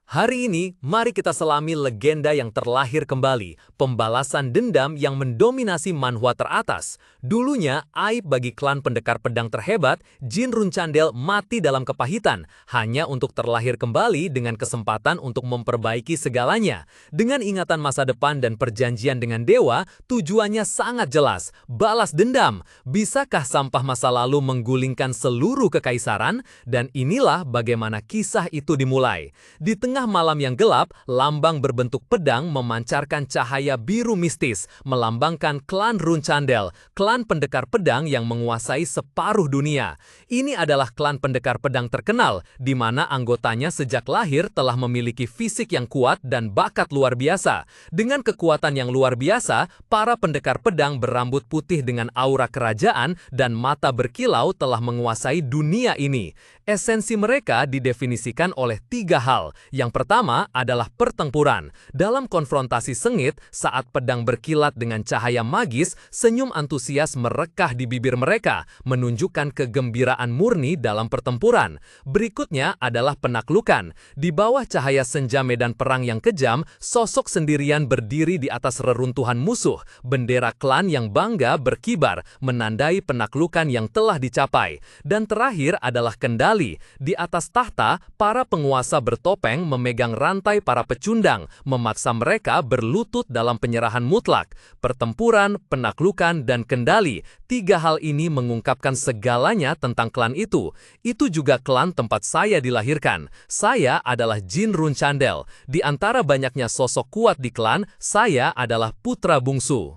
Hari ini, mari kita selami legenda yang terlahir kembali, pembalasan dendam yang mendominasi manhwa teratas. Dulunya, aib bagi klan pendekar pedang terhebat, Jin Runchandel mati dalam kepahitan, hanya untuk terlahir kembali dengan kesempatan untuk memperbaiki segalanya. Dengan ingatan masa depan dan perjanjian dengan dewa, tujuannya sangat jelas, balas dendam. Bisakah sampah masa lalu menggulingkan seluruh kekaisaran? Dan inilah bagaimana kisah itu dimulai. Di tengah malam yang gelap, lambang berbentuk pedang memancarkan cahaya biru mistis, melambangkan klan Runchandel, klan pendekar pedang yang menguasai separuh dunia. Ini adalah klan pendekar pedang terkenal, di mana anggotanya sejak lahir telah memiliki fisik yang kuat dan bakat luar biasa. Dengan kekuatan yang luar biasa, para pendekar pedang berambut putih dengan aura kerajaan dan mata berkilau telah menguasai dunia ini. Esensi mereka didefinisikan oleh 3 hal. Yang pertama adalah pertempuran. Dalam konfrontasi sengit, saat pedang berkilat dengan cahaya magis, senyum antusias merekah di bibir mereka, menunjukkan kegembiraan murni dalam pertempuran. Berikutnya adalah penaklukan. Di bawah cahaya senja medan perang yang kejam, sosok sendirian berdiri di atas reruntuhan musuh. Bendera klan yang bangga berkibar, menandai penaklukan yang telah dicapai. Dan terakhir adalah kendali. Di atas tahta, para penguasa bertopeng memegang rantai para pecundang, memaksa mereka berlutut dalam penyerahan mutlak. Pertempuran, penaklukan, dan kendali, 3 hal ini mengungkapkan segalanya tentang klan itu. Itu juga klan tempat saya dilahirkan. Saya adalah Jin Runchandel. Di antara banyaknya sosok kuat di klan, saya adalah putra bungsu.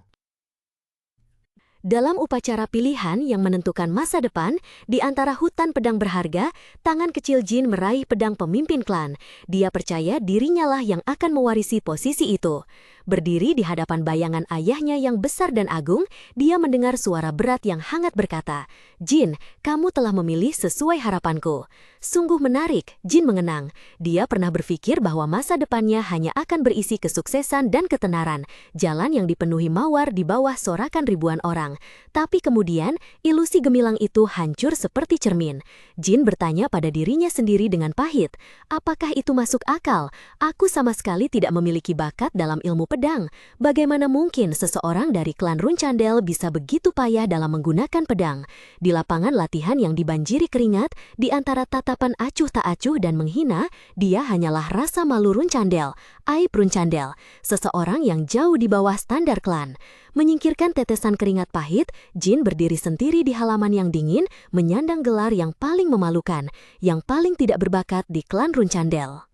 Dalam upacara pilihan yang menentukan masa depan, di antara hutan pedang berharga, tangan kecil Jin meraih pedang pemimpin klan. Dia percaya dirinya lah yang akan mewarisi posisi itu. Berdiri di hadapan bayangan ayahnya yang besar dan agung, dia mendengar suara berat yang hangat berkata, "Jin, kamu telah memilih sesuai harapanku." Sungguh menarik, Jin mengenang. Dia pernah berpikir bahwa masa depannya hanya akan berisi kesuksesan dan ketenaran, jalan yang dipenuhi mawar di bawah sorakan ribuan orang. Tapi kemudian, ilusi gemilang itu hancur seperti cermin. Jin bertanya pada dirinya sendiri dengan pahit, apakah itu masuk akal? Aku sama sekali tidak memiliki bakat dalam ilmu pedang. Bagaimana mungkin seseorang dari klan Runchandel bisa begitu payah dalam menggunakan pedang? Di lapangan latihan yang dibanjiri keringat, di antara tatapan acuh tak acuh dan menghina, dia hanyalah rasa malu Runchandel, aib Runchandel, seseorang yang jauh di bawah standar klan. Menyingkirkan tetesan keringat pahit, Jin berdiri sendiri di halaman yang dingin, menyandang gelar yang paling memalukan, yang paling tidak berbakat di klan Runchandel.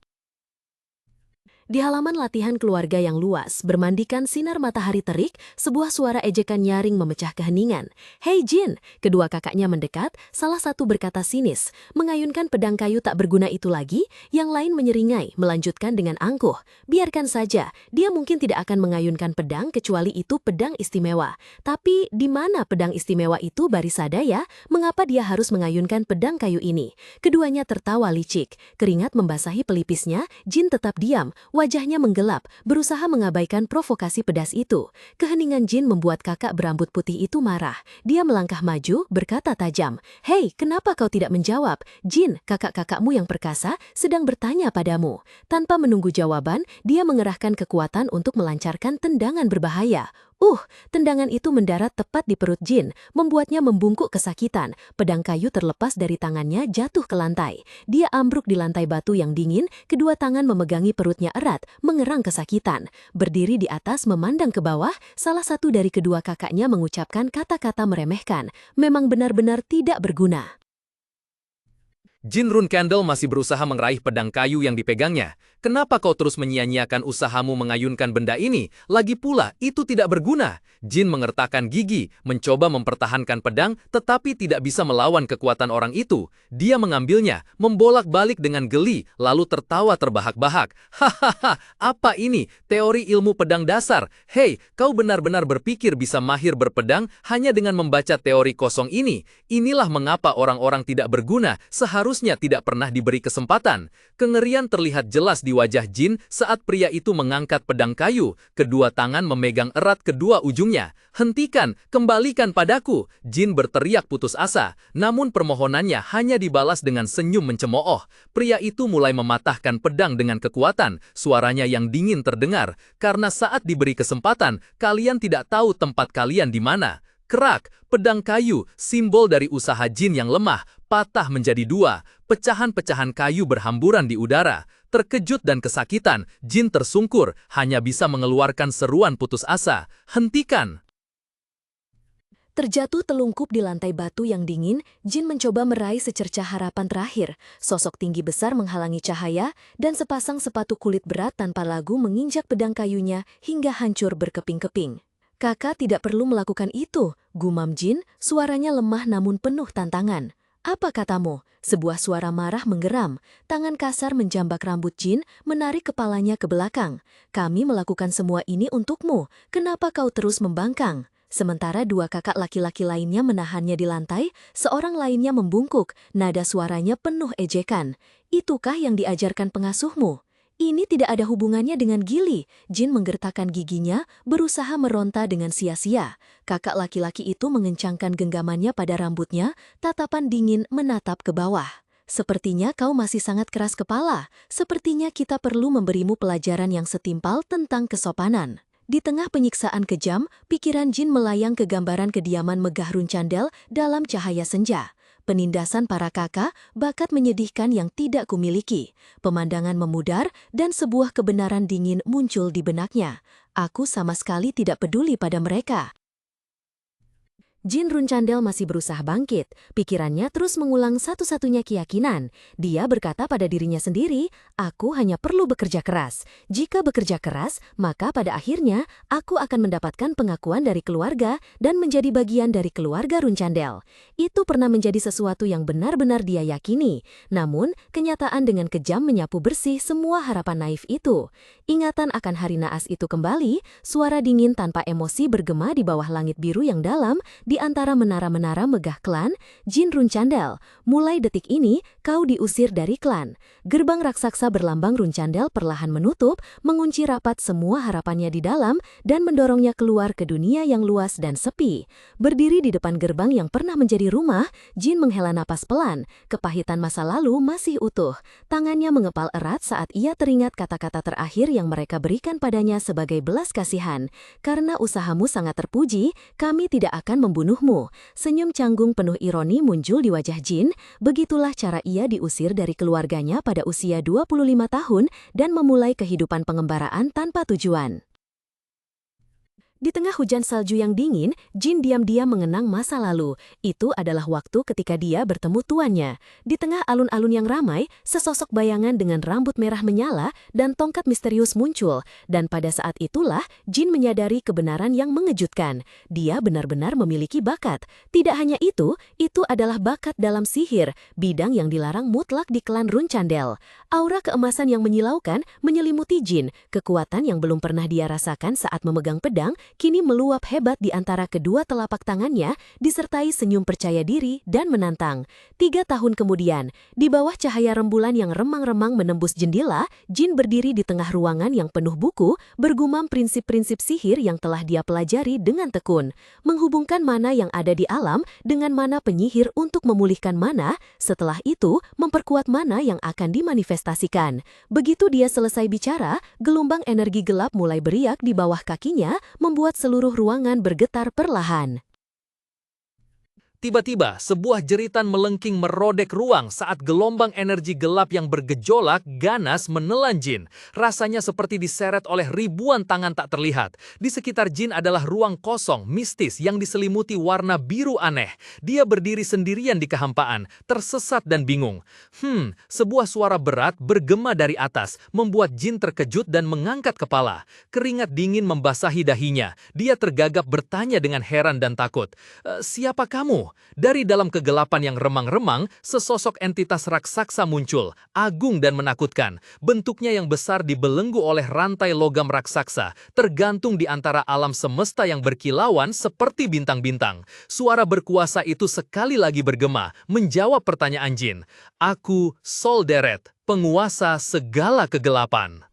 Di halaman latihan keluarga yang luas, bermandikan sinar matahari terik, sebuah suara ejekan nyaring memecah keheningan. "Hei Jin!" Kedua kakaknya mendekat, salah satu berkata sinis, "Mengayunkan pedang kayu tak berguna itu lagi?" Yang lain menyeringai, melanjutkan dengan angkuh, "Biarkan saja, dia mungkin tidak akan mengayunkan pedang kecuali itu pedang istimewa. Tapi di mana pedang istimewa itu, Barisadaya? Mengapa dia harus mengayunkan pedang kayu ini?" Keduanya tertawa licik, keringat membasahi pelipisnya. Jin tetap diam. Wajahnya menggelap, berusaha mengabaikan provokasi pedas itu. Keheningan Jin membuat kakak berambut putih itu marah. Dia melangkah maju, berkata tajam, "Hei, kenapa kau tidak menjawab? Jin, kakak-kakakmu yang perkasa, sedang bertanya padamu." Tanpa menunggu jawaban, dia mengerahkan kekuatan untuk melancarkan tendangan berbahaya. Tendangan itu mendarat tepat di perut Jin, membuatnya membungkuk kesakitan. Pedang kayu terlepas dari tangannya jatuh ke lantai. Dia ambruk di lantai batu yang dingin, kedua tangan memegangi perutnya erat, mengerang kesakitan. Berdiri di atas memandang ke bawah, salah satu dari kedua kakaknya mengucapkan kata-kata meremehkan. Memang benar-benar tidak berguna. Jin Runchandel masih berusaha meraih pedang kayu yang dipegangnya. Kenapa kau terus menyia-nyiakan usahamu mengayunkan benda ini? Lagi pula, itu tidak berguna. Jin mengertakkan gigi, mencoba mempertahankan pedang, tetapi tidak bisa melawan kekuatan orang itu. Dia mengambilnya, membolak-balik dengan geli, lalu tertawa terbahak-bahak. "Hahaha, apa ini? Teori ilmu pedang dasar. Hei, kau benar-benar berpikir bisa mahir berpedang hanya dengan membaca teori kosong ini? Inilah mengapa orang-orang tidak berguna. Seharusnya seharusnya tidak pernah diberi kesempatan. Kengerian terlihat jelas di wajah Jin saat pria itu mengangkat pedang kayu, kedua tangan memegang erat kedua ujungnya. "Hentikan, kembalikan padaku!" Jin berteriak putus asa, namun permohonannya hanya dibalas dengan senyum mencemooh. Pria itu mulai mematahkan pedang dengan kekuatan, suaranya yang dingin terdengar, "Karena saat diberi kesempatan, kalian tidak tahu tempat kalian di mana." Kerak, pedang kayu, simbol dari usaha Jin yang lemah, patah menjadi dua. Pecahan-pecahan kayu berhamburan di udara. Terkejut dan kesakitan, Jin tersungkur, hanya bisa mengeluarkan seruan putus asa. "Hentikan!" Terjatuh telungkup di lantai batu yang dingin, Jin mencoba meraih secercah harapan terakhir. Sosok tinggi besar menghalangi cahaya, dan sepasang sepatu kulit berat tanpa lagu menginjak pedang kayunya hingga hancur berkeping-keping. "Kakak tidak perlu melakukan itu," gumam Jin, suaranya lemah namun penuh tantangan. "Apa katamu?" Sebuah suara marah menggeram. Tangan kasar menjambak rambut Jin, menarik kepalanya ke belakang. "Kami melakukan semua ini untukmu, kenapa kau terus membangkang?" Sementara dua kakak laki-laki lainnya menahannya di lantai, seorang lainnya membungkuk, nada suaranya penuh ejekan. "Itukah yang diajarkan pengasuhmu?" "Ini tidak ada hubungannya dengan Gili." Jin menggertakkan giginya, berusaha meronta dengan sia-sia. Kakak laki-laki itu mengencangkan genggamannya pada rambutnya, tatapan dingin menatap ke bawah. "Sepertinya kau masih sangat keras kepala. Sepertinya kita perlu memberimu pelajaran yang setimpal tentang kesopanan." Di tengah penyiksaan kejam, pikiran Jin melayang ke gambaran kediaman megah Runcandel dalam cahaya senja. Penindasan para kakak, bakat menyedihkan yang tidak kumiliki. Pemandangan memudar, dan sebuah kebenaran dingin muncul di benaknya. "Aku sama sekali tidak peduli pada mereka." Jin Runcandel masih berusaha bangkit. Pikirannya terus mengulang satu-satunya keyakinan. Dia berkata pada dirinya sendiri, "Aku hanya perlu bekerja keras. Jika bekerja keras, maka pada akhirnya aku akan mendapatkan pengakuan dari keluarga dan menjadi bagian dari keluarga Runcandel." Itu pernah menjadi sesuatu yang benar-benar dia yakini. Namun, kenyataan dengan kejam menyapu bersih semua harapan naif itu. Ingatan akan hari naas itu kembali, suara dingin tanpa emosi bergema di bawah langit biru yang dalam, di antara menara-menara megah klan, "Jin Runcandel, mulai detik ini kau diusir dari klan." Gerbang raksasa berlambang Runcandel perlahan menutup, mengunci rapat semua harapannya di dalam, dan mendorongnya keluar ke dunia yang luas dan sepi. Berdiri di depan gerbang yang pernah menjadi rumah, Jin menghela napas pelan. Kepahitan masa lalu masih utuh. Tangannya mengepal erat saat ia teringat kata-kata terakhir yang mereka berikan padanya sebagai belas kasihan. "Karena usahamu sangat terpuji, kami tidak akan membunuhmu." Senyum canggung penuh ironi muncul di wajah Jin. Begitulah cara ia diusir dari keluarganya pada usia 25 tahun dan memulai kehidupan pengembaraan tanpa tujuan. Di tengah hujan salju yang dingin, Jin diam-diam mengenang masa lalu. Itu adalah waktu ketika dia bertemu tuannya. Di tengah alun-alun yang ramai, sesosok bayangan dengan rambut merah menyala dan tongkat misterius muncul. Dan pada saat itulah, Jin menyadari kebenaran yang mengejutkan. Dia benar-benar memiliki bakat. Tidak hanya itu adalah bakat dalam sihir, bidang yang dilarang mutlak di klan Runcandel. Aura keemasan yang menyilaukan menyelimuti Jin. Kekuatan yang belum pernah dia rasakan saat memegang pedang kini meluap hebat di antara kedua telapak tangannya, disertai senyum percaya diri dan menantang. 3 tahun kemudian, di bawah cahaya rembulan yang remang-remang menembus jendela, Jin berdiri di tengah ruangan yang penuh buku, bergumam prinsip-prinsip sihir yang telah dia pelajari dengan tekun. Menghubungkan mana yang ada di alam dengan mana penyihir untuk memulihkan mana, setelah itu memperkuat mana yang akan dimanifestasikan. Begitu dia selesai bicara, gelombang energi gelap mulai beriak di bawah kakinya, membuat seluruh ruangan bergetar perlahan. Tiba-tiba, sebuah jeritan melengking merodek ruang saat gelombang energi gelap yang bergejolak ganas menelan Jin. Rasanya seperti diseret oleh ribuan tangan tak terlihat. Di sekitar Jin adalah ruang kosong, mistis yang diselimuti warna biru aneh. Dia berdiri sendirian di kehampaan, tersesat dan bingung. Sebuah suara berat bergema dari atas, membuat Jin terkejut dan mengangkat kepala. Keringat dingin membasahi dahinya. Dia tergagap bertanya dengan heran dan takut. "Siapa kamu?" Dari dalam kegelapan yang remang-remang, sesosok entitas raksasa muncul, agung dan menakutkan. Bentuknya yang besar dibelenggu oleh rantai logam raksasa, tergantung di antara alam semesta yang berkilauan seperti bintang-bintang. Suara berkuasa itu sekali lagi bergema, menjawab pertanyaan Jin. Aku, Solderet, penguasa segala kegelapan.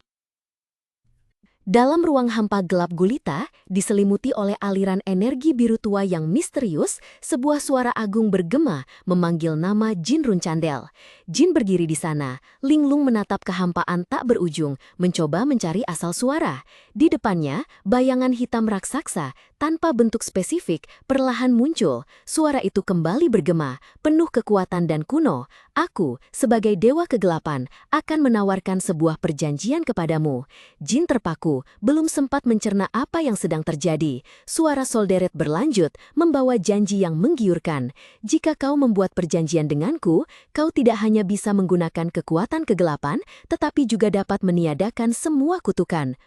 Dalam ruang hampa gelap gulita, diselimuti oleh aliran energi biru tua yang misterius, sebuah suara agung bergema memanggil nama Jin Runcandel. Jin berdiri di sana, linglung menatap kehampaan tak berujung, mencoba mencari asal suara. Di depannya, bayangan hitam raksasa, tanpa bentuk spesifik, perlahan muncul. Suara itu kembali bergema, penuh kekuatan dan kuno. Aku, sebagai dewa kegelapan, akan menawarkan sebuah perjanjian kepadamu. Jin terpaku, belum sempat mencerna apa yang sedang terjadi. Suara Solderet berlanjut, membawa janji yang menggiurkan. Jika kau membuat perjanjian denganku, kau tidak hanya bisa menggunakan kekuatan kegelapan, tetapi juga dapat meniadakan semua kutukan.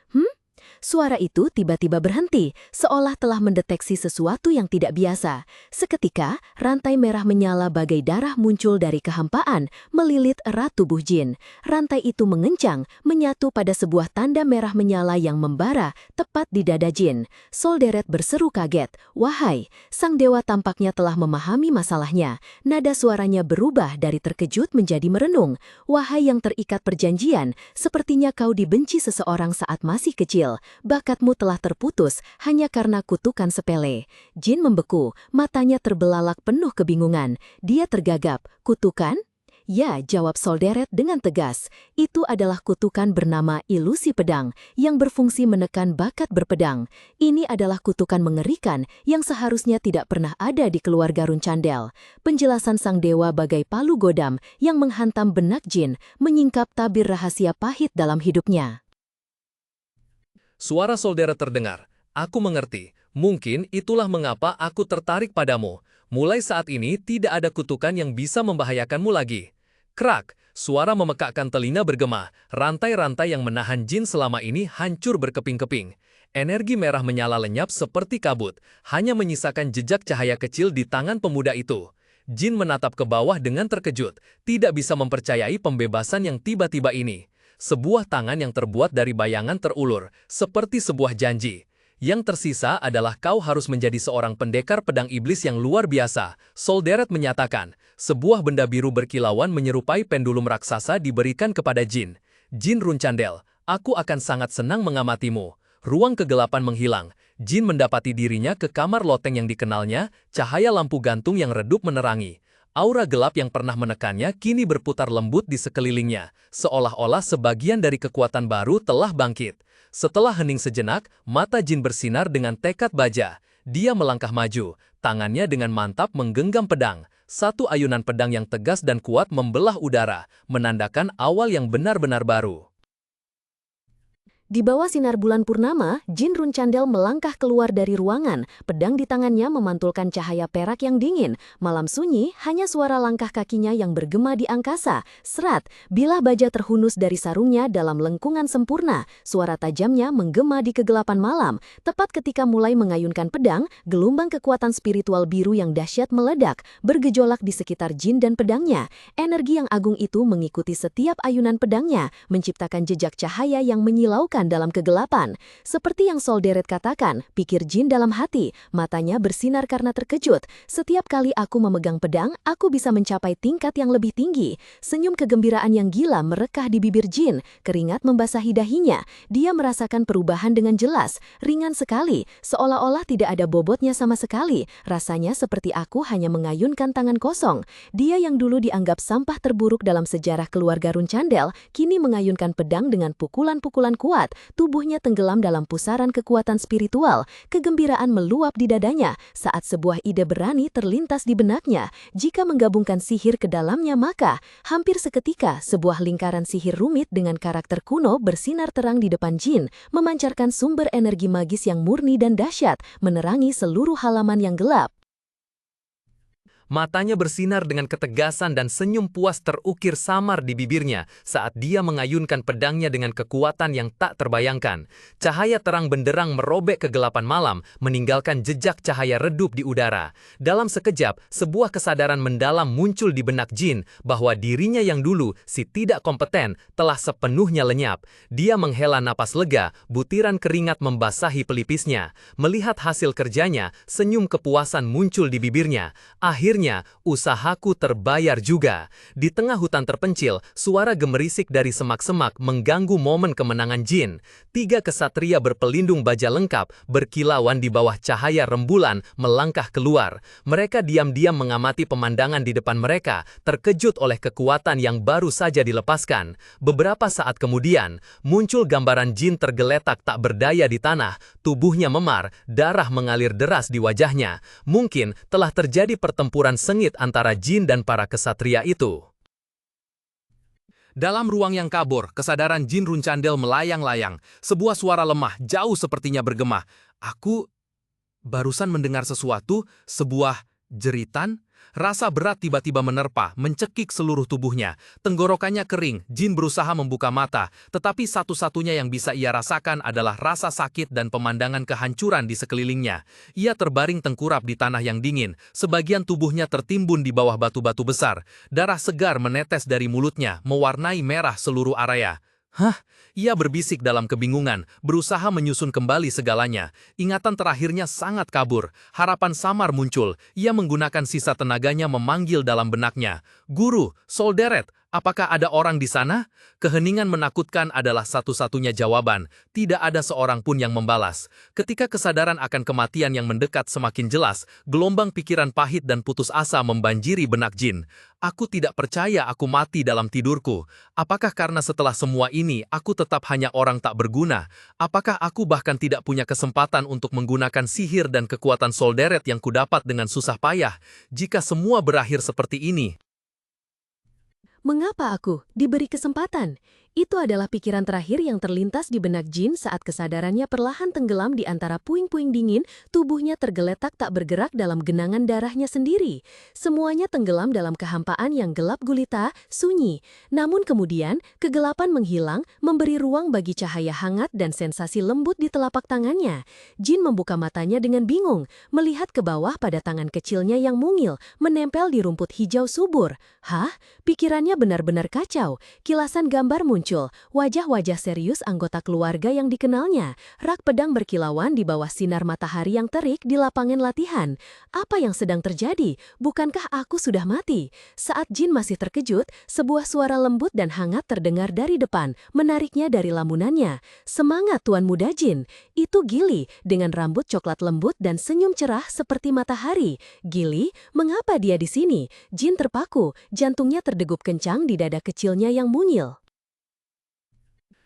Suara itu tiba-tiba berhenti, seolah telah mendeteksi sesuatu yang tidak biasa. Seketika, rantai merah menyala bagai darah muncul dari kehampaan, melilit erat tubuh Jin. Rantai itu mengencang, menyatu pada sebuah tanda merah menyala yang membara, tepat di dada Jin. Solderet berseru kaget, "Wahai!" Sang dewa tampaknya telah memahami masalahnya. Nada suaranya berubah dari terkejut menjadi merenung. "Wahai yang terikat perjanjian, sepertinya kau dibenci seseorang saat masih kecil. Bakatmu telah terputus hanya karena kutukan sepele." Jin membeku, matanya terbelalak penuh kebingungan. Dia tergagap. "Kutukan?" "Ya," jawab Solderet dengan tegas. "Itu adalah kutukan bernama ilusi pedang, yang berfungsi menekan bakat berpedang. Ini adalah kutukan mengerikan yang seharusnya tidak pernah ada di keluarga Runcandel." Penjelasan sang dewa bagai palu godam yang menghantam benak Jin, menyingkap tabir rahasia pahit dalam hidupnya. Suara Solderet terdengar. "Aku mengerti. Mungkin itulah mengapa aku tertarik padamu. Mulai saat ini tidak ada kutukan yang bisa membahayakanmu lagi." Krak, suara memekakkan telinga bergema. Rantai-rantai yang menahan Jin selama ini hancur berkeping-keping. Energi merah menyala lenyap seperti kabut, hanya menyisakan jejak cahaya kecil di tangan pemuda itu. Jin menatap ke bawah dengan terkejut, tidak bisa mempercayai pembebasan yang tiba-tiba ini. Sebuah tangan yang terbuat dari bayangan terulur, seperti sebuah janji. Yang tersisa adalah kau harus menjadi seorang pendekar pedang iblis yang luar biasa. Solderet menyatakan, sebuah benda biru berkilauan menyerupai pendulum raksasa diberikan kepada Jin. "Jin Runcandel, aku akan sangat senang mengamatimu." Ruang kegelapan menghilang. Jin mendapati dirinya ke kamar loteng yang dikenalnya, cahaya lampu gantung yang redup menerangi. Aura gelap yang pernah menekannya kini berputar lembut di sekelilingnya, seolah-olah sebagian dari kekuatan baru telah bangkit. Setelah hening sejenak, mata Jin bersinar dengan tekad baja. Dia melangkah maju, tangannya dengan mantap menggenggam pedang. Satu ayunan pedang yang tegas dan kuat membelah udara, menandakan awal yang benar-benar baru. Di bawah sinar bulan purnama, Jin Runcandel melangkah keluar dari ruangan. Pedang di tangannya memantulkan cahaya perak yang dingin. Malam sunyi, hanya suara langkah kakinya yang bergema di angkasa. Serat, bilah baja terhunus dari sarungnya dalam lengkungan sempurna. Suara tajamnya menggema di kegelapan malam. Tepat ketika mulai mengayunkan pedang, gelombang kekuatan spiritual biru yang dahsyat meledak, bergejolak di sekitar Jin dan pedangnya. Energi yang agung itu mengikuti setiap ayunan pedangnya, menciptakan jejak cahaya yang menyilaukan dalam kegelapan. Seperti yang Solderet katakan, pikir Jin dalam hati, matanya bersinar karena terkejut. "Setiap kali aku memegang pedang, aku bisa mencapai tingkat yang lebih tinggi." Senyum kegembiraan yang gila merekah di bibir Jin, keringat membasahi dahinya. Dia merasakan perubahan dengan jelas, ringan sekali, seolah-olah tidak ada bobotnya sama sekali. Rasanya seperti aku hanya mengayunkan tangan kosong. Dia yang dulu dianggap sampah terburuk dalam sejarah keluarga Runcandel, kini mengayunkan pedang dengan pukulan-pukulan kuat. Tubuhnya tenggelam dalam pusaran kekuatan spiritual. Kegembiraan meluap di dadanya saat sebuah ide berani terlintas di benaknya. Jika menggabungkan sihir ke dalamnya, maka hampir seketika sebuah lingkaran sihir rumit dengan karakter kuno bersinar terang di depan Jin, memancarkan sumber energi magis yang murni dan dahsyat, menerangi seluruh halaman yang gelap. Matanya bersinar dengan ketegasan dan senyum puas terukir samar di bibirnya saat dia mengayunkan pedangnya dengan kekuatan yang tak terbayangkan. Cahaya terang benderang merobek kegelapan malam, meninggalkan jejak cahaya redup di udara. Dalam sekejap, sebuah kesadaran mendalam muncul di benak Jin bahwa dirinya yang dulu, si tidak kompeten, telah sepenuhnya lenyap. Dia menghela napas lega, butiran keringat membasahi pelipisnya. Melihat hasil kerjanya, senyum kepuasan muncul di bibirnya. Akhirnya, usahaku terbayar juga. Di tengah hutan terpencil, suara gemerisik dari semak-semak mengganggu momen kemenangan Jin. 3 kesatria berpelindung baja lengkap, berkilauan di bawah cahaya rembulan, melangkah keluar. Mereka diam-diam mengamati pemandangan di depan mereka, terkejut oleh kekuatan yang baru saja dilepaskan. Beberapa saat kemudian, muncul gambaran Jin tergeletak tak berdaya di tanah, tubuhnya memar, darah mengalir deras di wajahnya. Mungkin telah terjadi pertempuran sengit antara Jin dan para kesatria itu. Dalam ruang yang kabur, kesadaran Jin Runcandel melayang-layang. Sebuah suara lemah, jauh sepertinya bergema. Aku barusan mendengar sesuatu, sebuah jeritan. Rasa berat tiba-tiba menerpa, mencekik seluruh tubuhnya. Tenggorokannya kering, Jin berusaha membuka mata, tetapi satu-satunya yang bisa ia rasakan adalah rasa sakit dan pemandangan kehancuran di sekelilingnya. Ia terbaring tengkurap di tanah yang dingin, sebagian tubuhnya tertimbun di bawah batu-batu besar. Darah segar menetes dari mulutnya, mewarnai merah seluruh area. Hah? Ia berbisik dalam kebingungan, berusaha menyusun kembali segalanya. Ingatan terakhirnya sangat kabur. Harapan samar muncul. Ia menggunakan sisa tenaganya memanggil dalam benaknya. Guru, Solderet, apakah ada orang di sana? Keheningan menakutkan adalah satu-satunya jawaban. Tidak ada seorang pun yang membalas. Ketika kesadaran akan kematian yang mendekat semakin jelas, gelombang pikiran pahit dan putus asa membanjiri benak Jin. Aku tidak percaya aku mati dalam tidurku. Apakah karena setelah semua ini, aku tetap hanya orang tak berguna? Apakah aku bahkan tidak punya kesempatan untuk menggunakan sihir dan kekuatan Solderet yang kudapat dengan susah payah? Jika semua berakhir seperti ini, Mengapa aku diberi kesempatan? Itu adalah pikiran terakhir yang terlintas di benak Jin saat kesadarannya perlahan tenggelam di antara puing-puing dingin, tubuhnya tergeletak tak bergerak dalam genangan darahnya sendiri. Semuanya tenggelam dalam kehampaan yang gelap gulita, sunyi. Namun kemudian, kegelapan menghilang, memberi ruang bagi cahaya hangat dan sensasi lembut di telapak tangannya. Jin membuka matanya dengan bingung, melihat ke bawah pada tangan kecilnya yang mungil, menempel di rumput hijau subur. Hah? Pikirannya benar-benar kacau. Kilasan gambar muncul, wajah-wajah serius anggota keluarga yang dikenalnya. Rak pedang berkilauan di bawah sinar matahari yang terik di lapangan latihan. Apa yang sedang terjadi? Bukankah aku sudah mati? Saat Jin masih terkejut, sebuah suara lembut dan hangat terdengar dari depan, menariknya dari lamunannya. Semangat Tuan Muda Jin! Itu Gili, dengan rambut coklat lembut dan senyum cerah seperti matahari. Gili, mengapa dia di sini? Jin terpaku, jantungnya terdegup kencang di dada kecilnya yang mungil.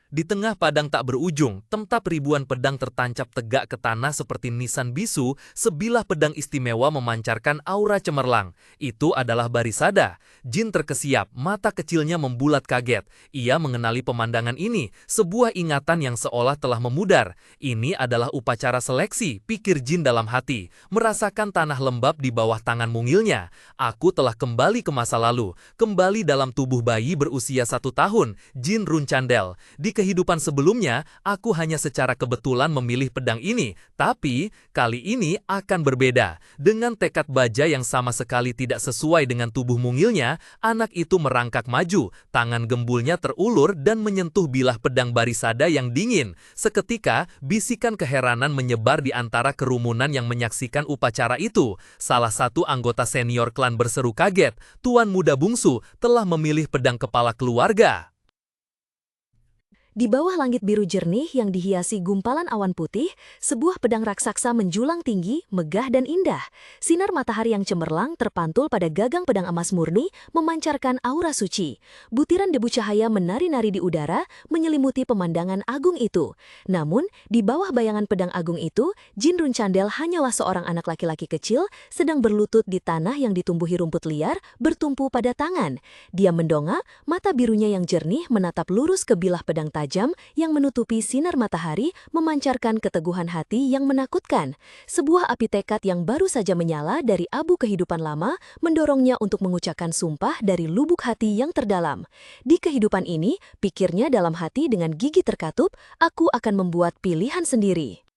di tengah padang tak berujung, temtap ribuan pedang tertancap tegak ke tanah seperti nisan bisu, sebilah pedang istimewa memancarkan aura cemerlang. Itu adalah Barisada. Jin terkesiap, mata kecilnya membulat kaget. Ia mengenali pemandangan ini, sebuah ingatan yang seolah telah memudar. Ini adalah upacara seleksi, pikir Jin dalam hati. Merasakan tanah lembab di bawah tangan mungilnya. Aku telah kembali ke masa lalu, kembali dalam tubuh bayi berusia 1 tahun, Jin Runcandel. Di kehidupan sebelumnya, aku hanya secara kebetulan memilih pedang ini, tapi kali ini akan berbeda. Dengan tekad baja yang sama sekali tidak sesuai dengan tubuh mungilnya, anak itu merangkak maju, tangan gembulnya terulur dan menyentuh bilah pedang Barisada yang dingin. Seketika, bisikan keheranan menyebar di antara kerumunan yang menyaksikan upacara itu. Salah satu anggota senior klan berseru kaget, Tuan Muda Bungsu telah memilih pedang kepala keluarga. Di bawah langit biru jernih yang dihiasi gumpalan awan putih, sebuah pedang raksasa menjulang tinggi, megah dan indah. Sinar matahari yang cemerlang terpantul pada gagang pedang emas murni, memancarkan aura suci. Butiran debu cahaya menari-nari di udara, menyelimuti pemandangan agung itu. Namun, di bawah bayangan pedang agung itu, Jin Runcandel hanyalah seorang anak laki-laki kecil, sedang berlutut di tanah yang ditumbuhi rumput liar, bertumpu pada tangan. Dia mendongak, mata birunya yang jernih menatap lurus ke bilah pedang tajam tajam yang menutupi sinar matahari memancarkan keteguhan hati yang menakutkan. Sebuah api tekad yang baru saja menyala dari abu kehidupan lama mendorongnya untuk mengucapkan sumpah dari lubuk hati yang terdalam. Di kehidupan ini, pikirnya dalam hati dengan gigi terkatup, aku akan membuat pilihan sendiri.